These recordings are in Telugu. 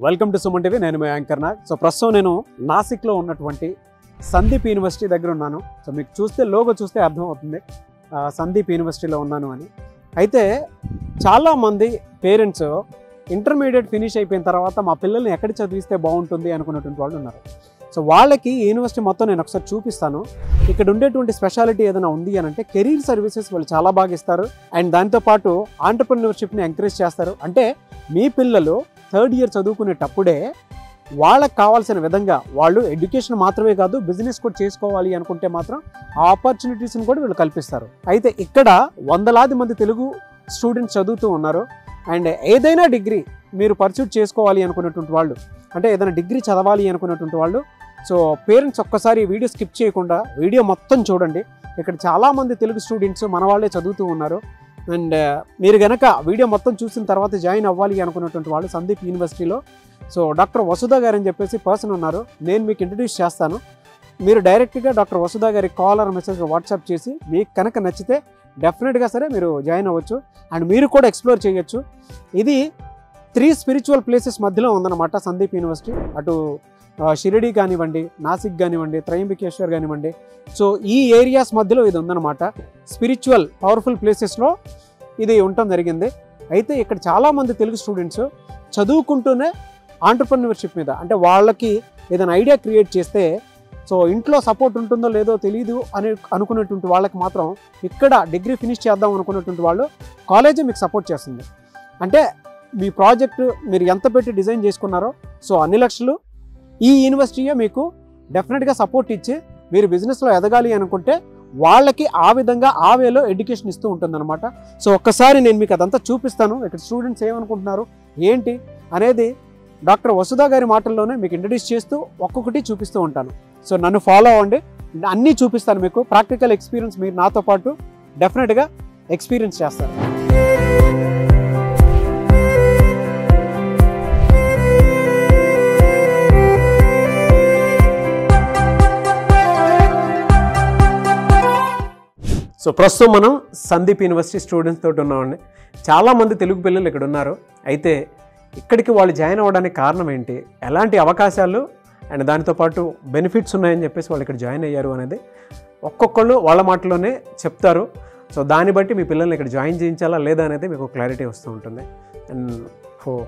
Welcome to Suman TV. నేను మీ యాంకర్ నాగ్. సో ప్రస్తుతం నేను నాసిక్లో ఉన్నటువంటి సందీప్ యూనివర్సిటీ దగ్గర ఉన్నాను. సో మీకు చూస్తే లోగో చూస్తే అర్థమవుతుంది సందీప్ యూనివర్సిటీలో ఉన్నాను అని. అయితే చాలామంది పేరెంట్స్ ఇంటర్మీడియట్ ఫినిష్ అయిపోయిన తర్వాత మా పిల్లల్ని ఎక్కడ చదివిస్తే బాగుంటుంది అనుకున్నటువంటి వాళ్ళు ఉన్నారు. సో వాళ్ళకి ఈ యూనివర్సిటీ మొత్తం నేను ఒకసారి చూపిస్తాను. ఇక్కడ ఉండేటువంటి స్పెషాలిటీ ఏదైనా ఉంది అని అంటే కెరీర్ సర్వీసెస్ వాళ్ళు చాలా బాగా ఇస్తారు. అండ్ దాంతోపాటు ఆంటర్ప్రెన్యూర్షిప్ని ఎంకరేజ్ చేస్తారు. అంటే మీ పిల్లలు థర్డ్ ఇయర్ చదువుకునేటప్పుడే వాళ్ళకి కావాల్సిన విధంగా వాళ్ళు ఎడ్యుకేషన్ మాత్రమే కాదు బిజినెస్ కూడా చేసుకోవాలి అనుకుంటే మాత్రం ఆ ఆపర్చునిటీస్ని కూడా వీళ్ళు కల్పిస్తారు. అయితే ఇక్కడ వందలాది మంది తెలుగు స్టూడెంట్స్ చదువుతూ ఉన్నారు. అండ్ ఏదైనా డిగ్రీ మీరు పర్సూట్ చేసుకోవాలి అనుకున్నటువంటి వాళ్ళు, అంటే ఏదైనా డిగ్రీ చదవాలి అనుకున్నటువంటి వాళ్ళు, సో పేరెంట్స్ ఒక్కసారి వీడియో స్కిప్ చేయకుండా వీడియో మొత్తం చూడండి. ఇక్కడ చాలామంది తెలుగు స్టూడెంట్స్ మన వాళ్ళే చదువుతూ ఉన్నారు. అండ్ మీరు కనుక వీడియో మొత్తం చూసిన తర్వాత జాయిన్ అవ్వాలి అనుకున్నటువంటి వాళ్ళు సందీప్ యూనివర్సిటీలో సో డాక్టర్ వసుధ గారు అని చెప్పేసి పర్సన్ ఉన్నారు. నేను మీకు ఇంట్రడ్యూస్ చేస్తాను. మీరు డైరెక్ట్గా డాక్టర్ వసుధ గారి కాల్ ఆర్ మెసేజ్ వాట్సాప్ చేసి మీకు కనుక నచ్చితే డెఫినెట్గా సరే మీరు జాయిన్ అవ్వచ్చు. అండ్ మీరు కూడా ఎక్స్ప్లోర్ చేయొచ్చు. ఇది 3 స్పిరిచువల్ ప్లేసెస్ మధ్యలో ఉందన్నమాట సందీప్ యూనివర్సిటీ. అటు షిరిడి కానివ్వండి, నాసిక్ కానివ్వండి, త్రయంబకేశ్వర్ కానివ్వండి. సో ఈ ఏరియాస్ మధ్యలో ఇది ఉందన్నమాట. స్పిరిచువల్ పవర్ఫుల్ ప్లేసెస్లో ఇది ఉండటం జరిగింది. అయితే ఇక్కడ చాలామంది తెలుగు స్టూడెంట్స్ చదువుకుంటూనే ఆంటర్ప్రెన్యూర్షిప్ మీద, అంటే వాళ్ళకి ఏదైనా ఐడియా క్రియేట్ చేస్తే సో ఇంట్లో సపోర్ట్ ఉంటుందో లేదో తెలియదు అని అనుకున్నటువంటి వాళ్ళకి మాత్రం ఇక్కడ డిగ్రీ ఫినిష్ చేద్దాం అనుకున్నటువంటి వాళ్ళు కాలేజీ మీకు సపోర్ట్ చేస్తుంది. అంటే మీ ప్రాజెక్టు మీరు ఎంత పెట్టి డిజైన్ చేసుకున్నారో సో అన్ని లక్షలు ఈ యూనివర్సిటీయే మీకు డెఫినెట్గా సపోర్ట్ ఇచ్చి మీరు బిజినెస్లో ఎదగాలి అనుకుంటే వాళ్ళకి ఆ విధంగా ఆ వేలో ఎడ్యుకేషన్ ఇస్తూ ఉంటుందన్నమాట. సో ఒక్కసారి నేను మీకు అదంతా చూపిస్తాను. ఇక్కడ స్టూడెంట్స్ ఏమనుకుంటున్నారు ఏంటి అనేది డాక్టర్ వసుధ గారి మాటల్లోనే మీకు ఇంట్రడ్యూస్ చేస్తూ ఒక్కొక్కటి చూపిస్తూ ఉంటాను. సో నన్ను ఫాలో అవ్వండి, అన్నీ చూపిస్తాను మీకు. ప్రాక్టికల్ ఎక్స్పీరియన్స్ మీరు నాతో పాటు డెఫినెట్గా ఎక్స్పీరియన్స్ చేస్తారు. సో ప్రస్తుతం మనం సందీప్ యూనివర్సిటీ స్టూడెంట్స్ తోటి ఉన్నామండి. చాలామంది తెలుగు పిల్లలు ఇక్కడ ఉన్నారు. అయితే ఇక్కడికి వాళ్ళు జాయిన్ అవ్వడానికి కారణం ఏంటి, ఎలాంటి అవకాశాలు అండ్ దానితో పాటు బెనిఫిట్స్ ఉన్నాయని చెప్పేసి వాళ్ళు ఇక్కడ జాయిన్ అయ్యారు అనేది ఒక్కొక్కళ్ళు వాళ్ళ మాటలోనే చెప్తారు. సో దాన్ని బట్టి మీ పిల్లల్ని ఇక్కడ జాయిన్ చేయించాలా లేదా అనేది మీకు క్లారిటీ వస్తూ ఉంటుంది. అండ్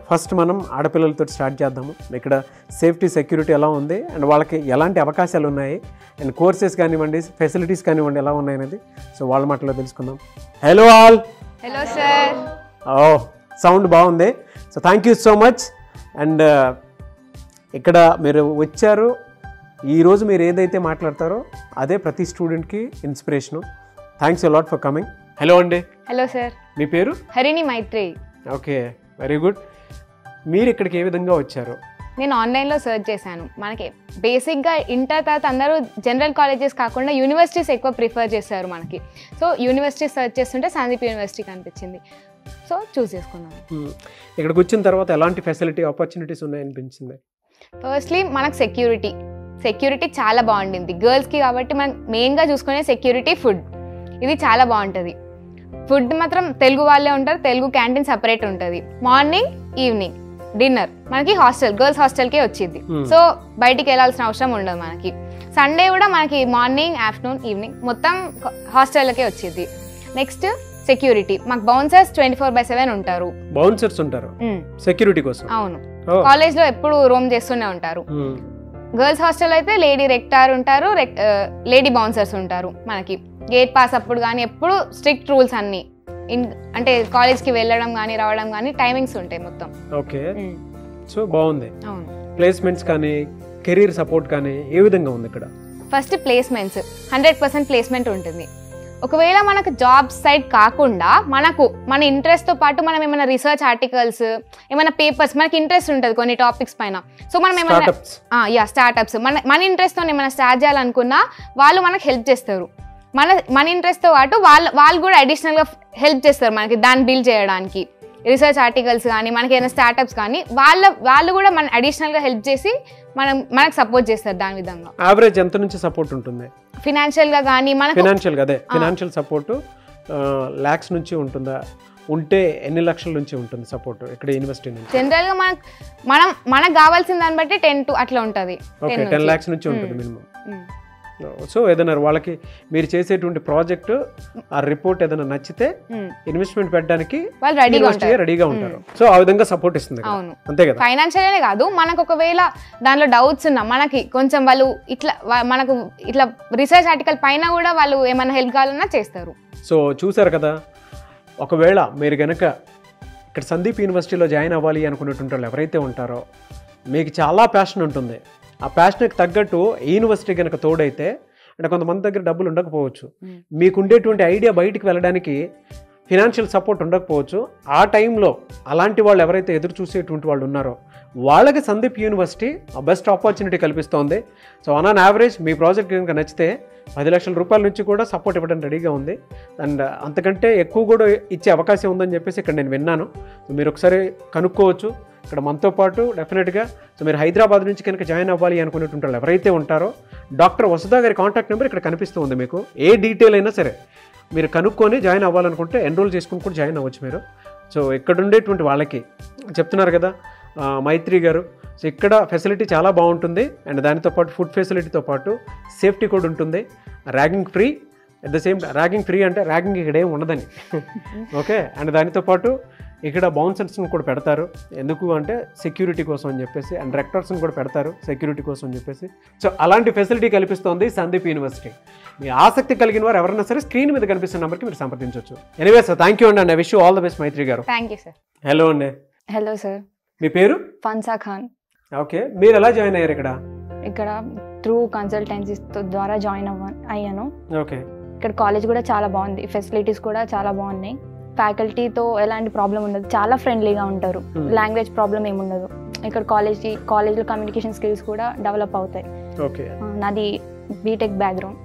ఫస్ట్ మనం ఆడపిల్లలతో స్టార్ట్ చేద్దాము. ఇక్కడ సేఫ్టీ సెక్యూరిటీ ఎలా ఉంది అండ్ వాళ్ళకి ఎలాంటి అవకాశాలు ఉన్నాయి అండ్ కోర్సెస్ కానివ్వండి ఫెసిలిటీస్ కానివ్వండి ఎలా ఉన్నాయి అనేది సో వాళ్ళ మాటలో తెలుసుకుందాం. Hello all. Hello sir. Sound బాగుంది. So thank you so much. And ఇక్కడ మీరు వచ్చారు, ఈరోజు మీరు ఏదైతే మాట్లాడతారో అదే ప్రతి స్టూడెంట్కి inspiration. Thanks a lot for coming. Hello అండి. Hello sir. మీ పేరు? Harini Maithri. Okay, very good. మీరు ఇక్కడికి ఏ విధంగా వచ్చారు? నేను ఆన్లైన్లో సెర్చ్ చేశాను. మనకి బేసిక్గా ఇంటర్ తర్వాత అందరూ జనరల్ కాలేజెస్ కాకుండా యూనివర్సిటీస్ ఎక్కువ ప్రిఫర్ చేస్తారు మనకి. సో యూనివర్సిటీ సెర్చ్ చేస్తుంటే సందీప్ యూనివర్సిటీ కనిపించింది. సో చూస్ చేసుకున్నాను. ఇక్కడికి వచ్చిన తర్వాత ఎలాంటి ఫెసిలిటీ ఆపర్చునిటీస్ ఉన్నాయనిపించింది? ఫస్ట్లీ మనకు సెక్యూరిటీ చాలా బాగుండింది గర్ల్స్కి. కాబట్టి మనం మెయిన్గా చూసుకునే సెక్యూరిటీ, ఫుడ్ ఇది చాలా బాగుంటుంది. ఫుడ్ మాత్రం తెలుగు వాళ్ళే ఉంటారు. తెలుగు క్యాంటీన్ సపరేట్ ఉంటుంది. మార్నింగ్ ఈవినింగ్ డిన్నర్ మనకి హాస్టల్ గర్ల్స్ హాస్టల్కే వచ్చింది. సో బయటికి వెళ్ళాల్సిన అవసరం ఉండదు మనకి. సండే కూడా మనకి మార్నింగ్ ఆఫ్టర్నూన్ ఈవినింగ్ మొత్తం హాస్టల్కే వచ్చింది. నెక్స్ట్ సెక్యూరిటీ, మాకు బౌన్సర్స్ 24/7 ఉంటారు. బౌన్సర్స్ ఉంటారు సెక్యూరిటీ కోసం? అవును, కాలేజ్ లో ఎప్పుడు రోమ్ చేస్తూనే ఉంటారు. గర్ల్స్ హాస్టల్ అయితే లేడీ రెక్టార్ ఉంటారు, లేడీ బౌన్సర్స్ ఉంటారు. మనకి గేట్ పాస్ అప్పుడు కానీ ఎప్పుడు స్ట్రిక్ట్ రూల్స్ అన్ని. అంటే కాలేజ్కి వెళ్ళడం కానీ రావడం కానీ టైమింగ్స్ ఉంటాయి మొత్తం. ఓకే, సో బాగుంది. అవును. ప్లేస్మెంట్స్ కానీ కెరీర్ సపోర్ట్ కానీ ఏ విధంగా ఉంది ఇక్కడ? ఫస్ట్ ప్లేస్మెంట్స్ 100% ప్లేస్మెంట్ ఉంటుంది. ఒకవేళ మనకు జాబ్ సైడ్ కాకుండా మన ఇంట్రెస్ట్తో పాటు మనం ఏమైనా రీసెర్చ్ ఆర్టికల్స్, ఏమైనా పేపర్స్, మనకి ఇంట్రెస్ట్ ఉంటుంది కొన్ని టాపిక్స్ పైన. సో మనం ఏమైనా స్టార్టప్స్ మన ఇంట్రెస్ట్తో ఏమైనా స్టార్ట్ చేయాలనుకున్నా వాళ్ళు మనకు హెల్ప్ చేస్తారు. మన ఇంట్రెస్ట్తో పాటు వాళ్ళు కూడా అడిషనల్గా హెల్ప్ చేస్తారు మనకి దాన్ని బిల్డ్ చేయడానికి. రీసెర్చ్ ఆర్టికల్స్ కానీ మనకి ఏదైనా స్టార్టప్స్ కానీ వాళ్ళు కూడా మన అడిషనల్గా హెల్ప్ చేసి మనకు సపోర్ట్ చేస్తారు. దాని విధంగా యావరేజ్ ఎంత నుంచి సపోర్ట్ ఉంటుంది? ఫినాన్షియల్గా కానీ ఫినాన్షియల్ సపోర్ట్ lakhs నుంచి ఉంటుందా ఉంటే ఎన్ని లక్షల నుంచి ఉంటుంది సపోర్ట్ ఇక్కడ యూనివర్సిటీ నుంచి? జనరల్గా మనకు కావాల్సిన దాన్ని బట్టి 10 to అట్లా ఉంటుంది. ఓకే, 10 lakhs నుంచి ఉంటుంది మినిమం. సో ఏదైనా వాళ్ళకి మీరు చేసేటువంటి ప్రాజెక్టు ఆ రిపోర్ట్ ఏదైనా నచ్చితే ఇన్వెస్ట్మెంట్ పెట్టడానికి రెడీగా ఉంటారు. సో ఆ విధంగా సపోర్ట్ ఇస్తుంది, అంతే కదా? ఫైనాన్షియల్ కాదు, మనకు ఒకవేళ దానిలో డౌట్స్ ఉన్నా మనకి కొంచెం వాళ్ళు మనకు ఇట్లా రీసెర్చ్ ఆర్టికల్ పైన కూడా వాళ్ళు ఏమైనా హెల్ప్ కావాలన్నా చేస్తారు. సో చూసారు కదా, ఒకవేళ మీరు కనుక ఇక్కడ సందీప్ యూనివర్సిటీలో జాయిన్ అవ్వాలి అనుకునేటువంటి వాళ్ళు ఎవరైతే ఉంటారో మీకు చాలా ప్యాషన్ ఉంటుంది. ఆ ప్యాషన్కి తగ్గట్టు యూనివర్సిటీ కనుక తోడైతే, అంటే కొంతమంది దగ్గర డబ్బులు ఉండకపోవచ్చు, మీకు ఉండేటువంటి ఐడియా బయటికి వెళ్ళడానికి ఫినాన్షియల్ సపోర్ట్ ఉండకపోవచ్చు. ఆ టైంలో అలాంటి వాళ్ళు ఎవరైతే ఎదురు చూసేటువంటి వాళ్ళు ఉన్నారో వాళ్ళకి సందీప్ యూనివర్సిటీ బెస్ట్ ఆపర్చునిటీ కల్పిస్తోంది. సో ఆన్ యావరేజ్ మీ ప్రాజెక్ట్ కనుక నచ్చితే 10 లక్షల రూపాయల నుంచి కూడా సపోర్ట్ ఇవ్వడానికి రెడీగా ఉంది. అండ్ అంతకంటే ఎక్కువ కూడా ఇచ్చే అవకాశం ఉందని చెప్పేసి ఇక్కడ నేను విన్నాను. సో మీరు ఒకసారి కనుక్కోవచ్చు ఇక్కడ మనతో పాటు డెఫినెట్గా. సో మీరు హైదరాబాద్ నుంచి కనుక జాయిన్ అవ్వాలి అనుకునేటువంటి వాళ్ళు ఎవరైతే ఉంటారో డాక్టర్ వసుధ గారి కాంటాక్ట్ నెంబర్ ఇక్కడ కనిపిస్తూ ఉంది మీకు. ఏ డీటెయిల్ అయినా సరే మీరు కనుక్కొని జాయిన్ అవ్వాలనుకుంటే ఎన్రోల్ చేసుకుని కూడా జాయిన్ అవ్వచ్చు మీరు. సో ఇక్కడ ఉండేటువంటి వాళ్ళకి చెప్తున్నారు కదా మైత్రి గారు, సో ఇక్కడ ఫెసిలిటీ చాలా బాగుంటుంది. అండ్ దానితో పాటు ఫుడ్ ఫెసిలిటీతో పాటు సేఫ్టీ కూడా ఉంటుంది. Ragging free, at the same ragging free అంటే ర్యాగింగ్ ఇక్కడ ఏం ఉండదని. ఓకే, అండ్ దానితో పాటు ఇక్కడ బౌన్సర్స్ని కూడా పెడతారు. ఎందుకు అంటే సెక్యూరిటీ కోసం అని చెప్పేసి. అండ్ రెక్టర్స్ని కూడా పెడతారు సెక్యూరిటీ కోసం అని చెప్పేసి. సో అలాంటి ఫెసిలిటీ కల్పిస్తోంది సందీప్ యూనివర్సిటీ. మీ ఆసక్తి కలిగిన వారు ఎవరైనా సరే స్క్రీన్ మీద కనిపిస్తున్న నెంబర్కి మీరు సంప్రదించవచ్చు. ఎనీవే సార్, థ్యాంక్ యూ అండి. Wish you all the best Maithri గారు. Thank you sir. హలో అండి. Hello sir. మీ పేరు? ఫన్సా ఖాన్. ఓకే, మీరు ఎలా జాయిన్ అయ్యారు ఇక్కడ? ఇక్కడ త్రూ కన్సల్టెన్సీ ద్వారా జాయిన్ అయ్యాను. ఓకే, ఇక్కడ కాలేజ్ కూడా చాలా బాగుంది, ఫెసిలిటీస్ కూడా చాలా బాగున్నాయి. ఫ్యాకల్టీతో ఎలాంటి ప్రాబ్లం ఉండదు, చాలా ఫ్రెండ్లీగా ఉంటారు. లాంగ్వేజ్ ప్రాబ్లం ఏముండదు. ఇక్కడ కాలేజ్లో కమ్యూనికేషన్ స్కిల్స్ కూడా డెవలప్ అవుతాయి. ఓకే, నాది బీటెక్ బ్యాక్గ్రౌండ్.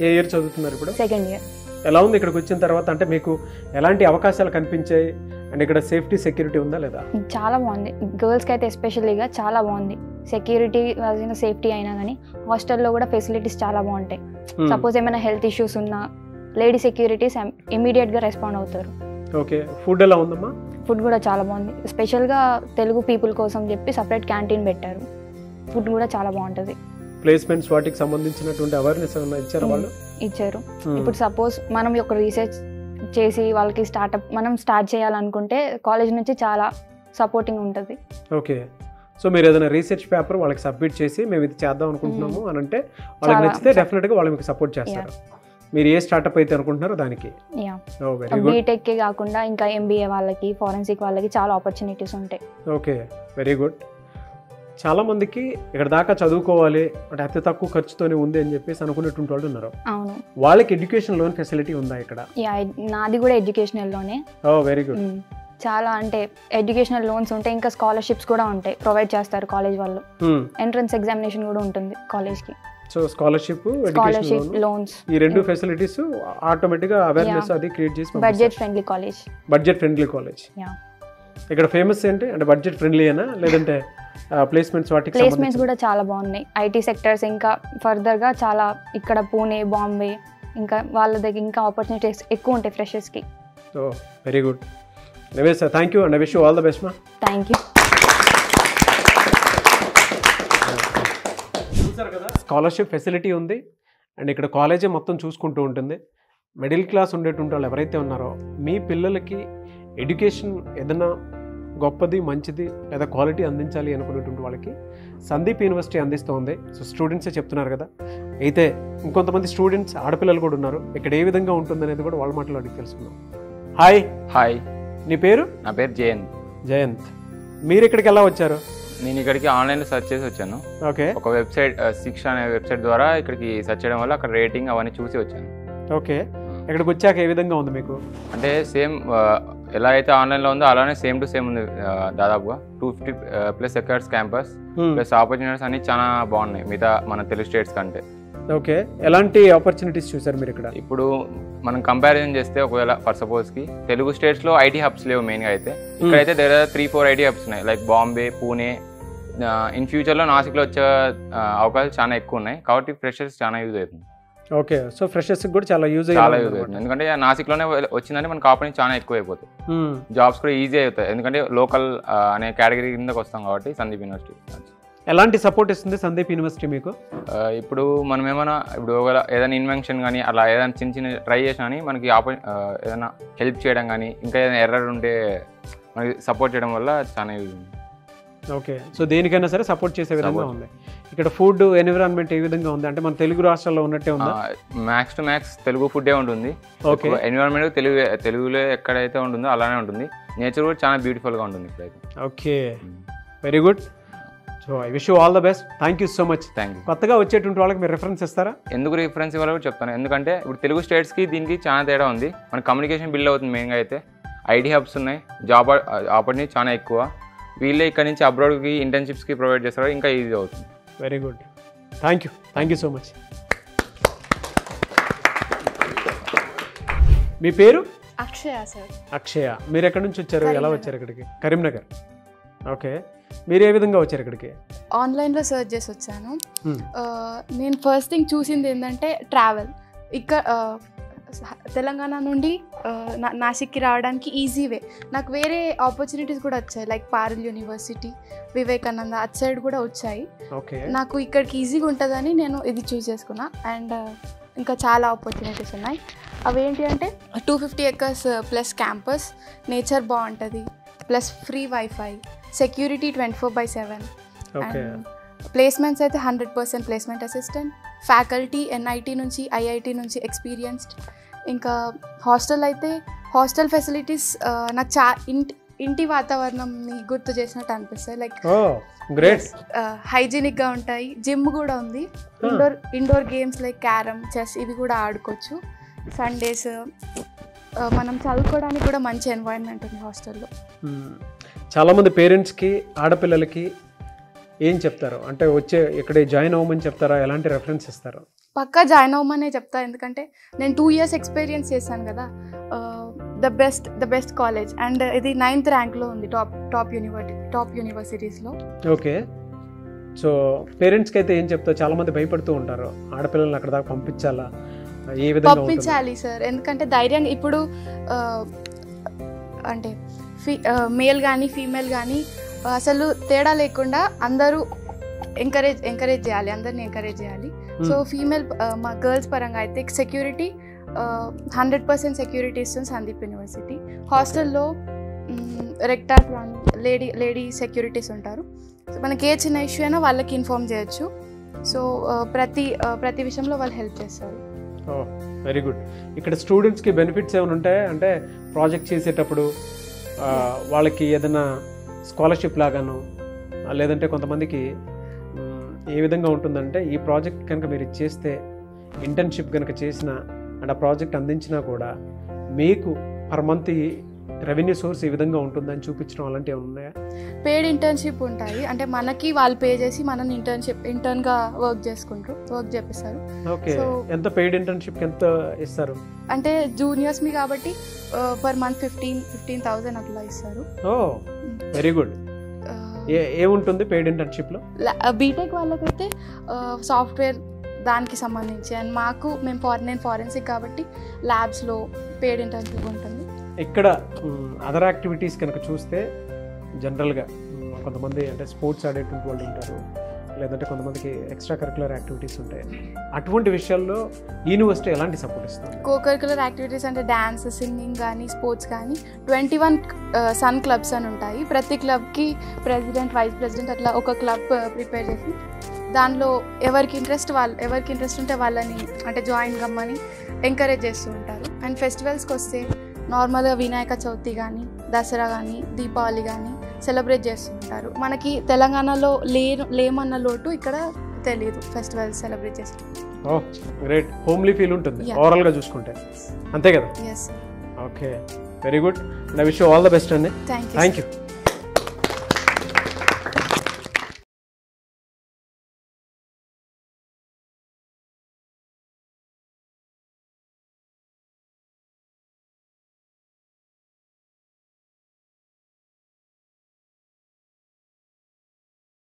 ఏ ఇయర్ చదువుతున్నారు ఇప్పుడు? Second year. ఎలా ఉంది ఇక్కడికి వచ్చిన తర్వాత? అంటే మీకు ఎలాంటి అవకాశాలు కనిపించాయి? అండ్ ఇక్కడ సేఫ్టీ సెక్యూరిటీ ఉందా లేదా? చాలా బాగుంది. గర్ల్స్కి అయితే ఎస్పెషల్లీగా చాలా బాగుంది. సెక్యూరిటీ సేఫ్టీ అయినా కానీ హాస్టల్లో కూడా ఫెసిలిటీస్ చాలా బాగుంటాయి. సపోజ్ ఏమైనా హెల్త్ ఇష్యూస్ ఉన్నా లేడీ సెక్యూరిటీస్ ఇమీడియట్గా రెస్పాండ్ అవుతారు. ఓకే, ఫుడ్ ఎలా ఉందమ్మా? ఫుడ్ కూడా చాలా బాగుంది. స్పెషల్గా తెలుగు పీపుల్ కోసం చెప్పి సపరేట్ క్యాంటీన్ పెట్టారు. ఫుడ్ కూడా చాలా బాగుంటుంది. ప్లేస్మెంట్స్ వాటికి సంబంధించినటువంటి అవేర్నెస్ ఇచ్చారు వాళ్ళు? ఇచ్చారు. ఇప్పుడు సపోజ్ మనం ఒక రీసెర్చ్ చేసి వాళ్ళకి మనం స్టార్ట్ చేయాలనుకుంటే కాలేజ్ నుంచి చాలా సపోర్టింగ్ ఉంటుంది. ఓకే, సో మీరు ఏదైనా రీసెర్చ్ పేపర్ వాళ్ళకి సబ్మిట్ చేసి మేము ఇది చేద్దాం అనుకుంటున్నాము అని అంటే వాళ్ళకి నచ్చితే డెఫినెట్గా వాళ్ళు మీకు సపోర్ట్ చేస్తారు. మీరు ఏ స్టార్ట్అప్ అయితే అనుకుంటున్నారో దానికి. బీటెక్కే కాకుండా ఇంకా ఎంబీఏ వాళ్ళకి, ఫారెన్సిక్ వాళ్ళకి చాలా ఆపర్చునిటీస్ ఉంటాయి. Okay, very good. చాలా మందికి ఇక్కడ దాకా చదువుకోవాలి అంటే అతి తక్కువ ఖర్చుతోనే ఉంది అని చెప్పేసి అనుకునేటువంటి వాళ్ళు ఉన్నారు. అవును, వాళ్ళకి ఎడ్యుకేషన్ లోన్ ఫెసిలిటీ ఉందా ఇక్కడ? నాది కూడా ఎడ్యుకేషనల్ లోనే. ఓ వెరీ గుడ్. చాలా అంటే ఎడ్యుకేషనల్ లోన్స్ ఉంటాయి, ఇంకా స్కాలర్షిప్స్ కూడా ఉంటాయి, ప్రొవైడ్ చేస్తారు కాలేజ్ వాళ్ళు. ఎంట్రన్స్ ఎగ్జామినేషన్ కూడా ఉంటుంది కాలేజ్ కి. సో స్కాలర్షిప్, ఎడ్యుకేషన్ లోన్స్, ఈ రెండు ఫెసిలిటీస్ ఆటోమేటిక్ గా అవేర్నెస్ అది క్రియేట్ చేసి. Budget friendly college. Budget friendly college. ఇక్కడ ఫేమస్ ఏంటి అంటే బడ్జెట్ ఫ్రెండ్లీ అయినా లేదంటే ప్లేస్మెంట్స్ వాటికి? ప్లేస్మెంట్స్ కూడా చాలా బాగున్నాయి. ఐటీ సెక్టర్స్ ఇంకా ఫర్దర్ గా చాలా ఇక్కడ పూణే, బాంబే ఇంకా వాళ్ళ దగ్గర ఇంకా ఆపర్చునిటీస్ ఎక్కువ ఉంటాయి ఫ్రెషర్స్ కి. So very good. Anyway sir, thank you and I wish you all the best మా. Thank you. చూసారు కదా, స్కాలర్షిప్ ఫెసిలిటీ ఉంది అండ్ ఇక్కడ కాలేజే మొత్తం చూసుకుంటూ ఉంటుంది. మిడిల్ క్లాస్ ఉండేటువంటి వాళ్ళు ఎవరైతే ఉన్నారో మీ పిల్లలకి ఎడ్యుకేషన్ ఏదైనా గొప్పది, మంచిది లేదా క్వాలిటీ అందించాలి అనుకునేటువంటి వాళ్ళకి సందీప్ యూనివర్సిటీ అందిస్తుంది. సో స్టూడెంట్సే చెప్తున్నారు కదా. అయితే ఇంకొంతమంది స్టూడెంట్స్ ఆడపిల్లలు కూడా ఉన్నారు. ఇక్కడ ఏ విధంగా ఉంటుంది అనేది కూడా వాళ్ళ మాటలో అడిగి తెలుసుకుందాం. హాయ్. హాయ్, నీ పేరు? నా పేరు జయంత్. జయంత్, మీరు ఇక్కడికి ఎలా వచ్చారు? నేను ఇక్కడికి ఆన్లైన్లో సెర్చ్ చేసి వచ్చాను. ఓకే, ఒక వెబ్సైట్ శిక్ష అనే వెబ్సైట్ ద్వారా ఇక్కడికి సెర్చ్ చేయడం వల్ల అక్కడ రేటింగ్ అవన్నీ చూసి వచ్చాను. ఓకే, ఇక్కడికి వచ్చాక ఏ విధంగా ఉంది మీకు? అంటే సేమ్ ఎలా అయితే ఆన్లైన్లో ఉందో అలానే సేమ్ టు సేమ్ ఉంది. దాదాపుగా 250+ ఎకర్స్ క్యాంపస్ ప్లస్ ఆపర్చునిటీస్ అన్ని చాలా బాగున్నాయి మిగతా మన తెలుగు స్టేట్స్ కంటే. ఓకే, ఎలాంటి ఆపర్చునిటీస్ చూసారు మీరు ఇక్కడ? ఇప్పుడు మనం కంపారిజన్ చేస్తే ఒకవేళ ఫర్ సపోజ్కి తెలుగు స్టేట్స్లో ఐటీ హబ్స్ లేవు మెయిన్గా. అయితే ఇక్కడైతే దగ్గర 3-4 ఐటీ హబ్స్ ఉన్నాయి, లైక్ బాంబే, పూణే. ఇన్ ఫ్యూచర్లో నాసిక్లో వచ్చే అవకాశాలు చాలా ఎక్కువ ఉన్నాయి కాబట్టి ఫ్రెషర్స్ చాలా యూజ్ అవుతుంది. ఓకే, సో ఫ్రెషర్స్ కూడా చాలా యూజ్ చాలా యూజ్ అవుతుంది. ఎందుకంటే నాసిక్లోనే వచ్చిందంటే మనకు ఆపర్చునిటీ చాలా ఎక్కువ అయిపోతాయి, జాబ్స్ కూడా ఈజీ అవుతాయి. ఎందుకంటే లోకల్ అనే కేటగిరీ కిందకి వస్తాం కాబట్టి సందీప్ యూనివర్సిటీ. ఎలాంటి సపోర్ట్ ఇస్తుంది సందీప్ యూనివర్సిటీ మీకు? ఇప్పుడు మనం ఏమైనా ఇప్పుడు ఒకవేళ ఏదైనా ఇన్వెన్షన్ కానీ అలా ఏదైనా చిన్న చిన్న ట్రై చేసినా కానీ మనకి ఏదైనా హెల్ప్ చేయడం కానీ ఇంకా ఏదైనా ఎర్రర్ ఉంటే మనకి సపోర్ట్ చేయడం వల్ల చాలా యూజ్ ఉంది. ఓకే, సో దేనికైనా సరే సపోర్ట్ చేసే విధంగా ఉంది. ఇక్కడ ఫుడ్ ఎన్విరాన్మెంట్ ఏ విధంగా ఉంది? అంటే మన తెలుగు రాష్ట్రాల్లో ఉన్నట్టే ఉందా? మ్యాక్స్ టు మ్యాక్స్ తెలుగు ఫుడ్డే ఉంటుంది. ఓకే, ఎన్విరాన్మెంట్ తెలుగులో ఎక్కడైతే ఉంటుందో అలానే ఉంటుంది. నేచర్ కూడా చాలా బ్యూటిఫుల్గా ఉంటుంది ఇప్పుడైతే. Okay, very good. So I wish you all the best. Thank you so much. Thank you. కొత్తగా వచ్చేటువంటి వాళ్ళకి మీరు రిఫరెన్స్ ఇస్తారా? ఎందుకు రిఫరెన్స్ ఇవ్వాలో కూడా చెప్తాను. ఎందుకంటే ఇప్పుడు తెలుగు స్టేట్స్కి దీనికి చాలా తేడా ఉంది. మన కమ్యూనికేషన్ బిల్డ్ అవుతుంది మెయిన్గా. అయితే ఐటీ హబ్స్ ఉన్నాయి, జాబ్ ఆపర్చునిటీ చాలా ఎక్కువ. వీళ్ళే ఇక్కడ నుంచి అబ్రాడ్కి ఇంటర్న్షిప్స్కి ప్రొవైడ్ చేస్తారు, ఇంకా ఈజీ అవుతుంది. Very good, thank you so much. మీ పేరు? అక్షయ సార్. అక్షయ, మీరు ఎక్కడి నుంచి వచ్చారు? ఎలా వచ్చారు ఇక్కడికి? కరీంనగర్. ఓకే, మీరు ఏ విధంగా వచ్చారు ఇక్కడికి? ఆన్లైన్లో సర్చ్ చేసి వచ్చాను. నేను ఫస్ట్ థింగ్ చూసింది ఏంటంటే ట్రావెల్. ఇక్కడ తెలంగాణ నుండి నాసిక్కి రావడానికి ఈజీ వే. నాకు వేరే ఆపర్చునిటీస్ కూడా వచ్చాయి, లైక్ పారుల్ యూనివర్సిటీ, వివేకానంద అటు సైడ్ కూడా వచ్చాయి. నాకు ఇక్కడికి ఈజీగా ఉంటుందని నేను ఇది చూస్ చేసుకున్నా. అండ్ ఇంకా చాలా ఆపర్చునిటీస్ ఉన్నాయి. అవి ఏంటి అంటే 250 acres ప్లస్ క్యాంపస్, నేచర్ బాగుంటుంది, plus free wifi, security 24/7. Placements అయితే 100% ప్లేస్మెంట్ అసిస్టెంట్, ఫ్యాకల్టీ ఎన్ఐటి నుంచి ఐఐటి నుంచి ఎక్స్పీరియన్స్డ్. ఇంకా హాస్టల్ అయితే హాస్టల్ ఫెసిలిటీస్ నాకు ఇంటి వాతావరణంని గుర్తు చేసినట్టు అనిపిస్తాయి. లైక్ హైజీనిక్గా ఉంటాయి. జిమ్ కూడా ఉంది. Indoor games like carrom, chess ఇవి కూడా ఆడుకోవచ్చు. సండేస్ మనం చదువుకోవడానికి కూడా మంచి ఎన్వైరన్మెంట్ ఉంది హాస్టల్లో. చాలామంది పేరెంట్స్కి ఆడపిల్లలకి ఏం చెప్తారు? అంటే వచ్చే ఇక్కడ జాయిన్ అవ్వమని చెప్తారా? ఎలాంటి రెఫరెన్స్ ఇస్తారు? పక్కా జాయిన్ అవ్వమనే చెప్తా. ఎందుకంటే నేను 2 years ఎక్స్పీరియన్స్ చేశాను కదా. ద బెస్ట్ కాలేజ్ అండ్ ఇది 9th ర్యాంక్లో ఉంది టాప్ యూనివర్సిటీస్లో. ఓకే, సో పేరెంట్స్కి అయితే ఏం చెప్తారు? చాలామంది భయపడుతూ ఉంటారు, ఆడపిల్లల్ని అక్కడ దాకా పంపించాలా, ఏ విధంగా పంపించాలి సార్? ఎందుకంటే ధైర్యంగా ఇప్పుడు అంటే మేల్ కానీ ఫీమేల్ కానీ అసలు తేడా లేకుండా అందరూ ఎంకరేజ్ చేయాలి, అందరినీ ఎంకరేజ్ చేయాలి. సో ఫీమేల్ మా గర్ల్స్ పరంగా అయితే సెక్యూరిటీ 100% సెక్యూరిటీ ఇస్తుంది సందీప్ యూనివర్సిటీ. హాస్టల్లో రెక్టార్స్ కానీ లేడీ సెక్యూరిటీస్ ఉంటారు. సో మనకి ఏ చిన్న ఇష్యూ అయినా వాళ్ళకి ఇన్ఫార్మ్ చేయొచ్చు. సో ప్రతి విషయంలో వాళ్ళు హెల్ప్ చేస్తారు. Very good. ఇక్కడ స్టూడెంట్స్కి బెనిఫిట్స్ ఏమైనా ఉంటాయి అంటే ప్రాజెక్ట్ చేసేటప్పుడు వాళ్ళకి ఏదైనా స్కాలర్షిప్ లాగాను, లేదంటే కొంతమందికి ఏ విధంగా ఉంటుందంటే ఈ ప్రాజెక్ట్ కనుక మీరు చేస్తే ఇంటర్న్షిప్ కనుక చేసినా అండ్ ఆ ప్రాజెక్ట్ అందించినా కూడా మీకు పర్ మంత్ రెవెన్యూ సోర్స్ ఈ విధంగా ఉంటుందని చూపించడం అలాంటివి ఉన్నాయా? పెయిడ్ ఇంటర్న్షిప్ ఉంటాయి. అంటే మనకి వాళ్ళు పే చేసి మనని ఇంటర్న్గా వర్క్ చేపిస్తారు. ఓకే, ఎంత పెయిడ్ ఇంటర్న్షిప్ ఎంత ఇస్తారు? అంటే జూనియర్స్ మీ కాబట్టి పర్ మంత్ 15,000 అట్లా ఇస్తారు. ఓ వెరీ గుడ్. ఏముంటుంది పెయిడ్ ఇంటర్న్షిప్లో? బీటెక్ వాళ్ళకైతే సాఫ్ట్వేర్ దానికి సంబంధించి, అండ్ నేను ఫారెన్సిక్ కాబట్టి ల్యాబ్స్లో పెయిడ్ ఇంటర్న్షిప్ ఉంటుంది. ఇక్కడ అదర్ యాక్టివిటీస్ కనుక చూస్తే జనరల్గా కొంతమంది అంటే స్పోర్ట్స్ ఆడేటువంటి వాళ్ళు ఉంటారు, లేదంటే కొంతమందికి ఎక్స్ట్రా కరిక్యులర్ యాక్టివిటీస్ ఉంటాయి. అటువంటి విషయాల్లో యూనివర్సిటీ ఎలాంటి సపోర్ట్ ఇస్తుంది? కో కరిక్యులర్ యాక్టివిటీస్ అంటే డ్యాన్స్, సింగింగ్ కానీ స్పోర్ట్స్ కానీ 21 సన్ క్లబ్స్ అని ఉంటాయి. ప్రతి క్లబ్కి ప్రెసిడెంట్, వైస్ ప్రెసిడెంట్ అట్లా ఒక క్లబ్ ప్రిపేర్ చేసి దానిలో ఎవరికి ఇంట్రెస్ట్ ఉంటే వాళ్ళని అంటే జాయిన్ కమ్మని ఎంకరేజ్ చేస్తూ ఉంటారు. అండ్ ఫెస్టివల్స్కి వస్తే నార్మల్గా వినాయక చవితి కానీ, దసరా కానీ, దీపావళి కానీ సెలబ్రేట్ చేస్తూ ఉంటారు. మనకి తెలంగాణలో లేమన్న లోటు ఇక్కడ తెలియదు ఫెస్టివల్స్ సెలబ్రేట్ చేస్తారు. ఓ గ్రేట్, హోమ్లీ ఫీల్ ఉంటుంది ఓవరాల్గా చూసుకుంటే, అంతే కదా? Yes. Okay, very good. I wish you all the best అండి. Thank you.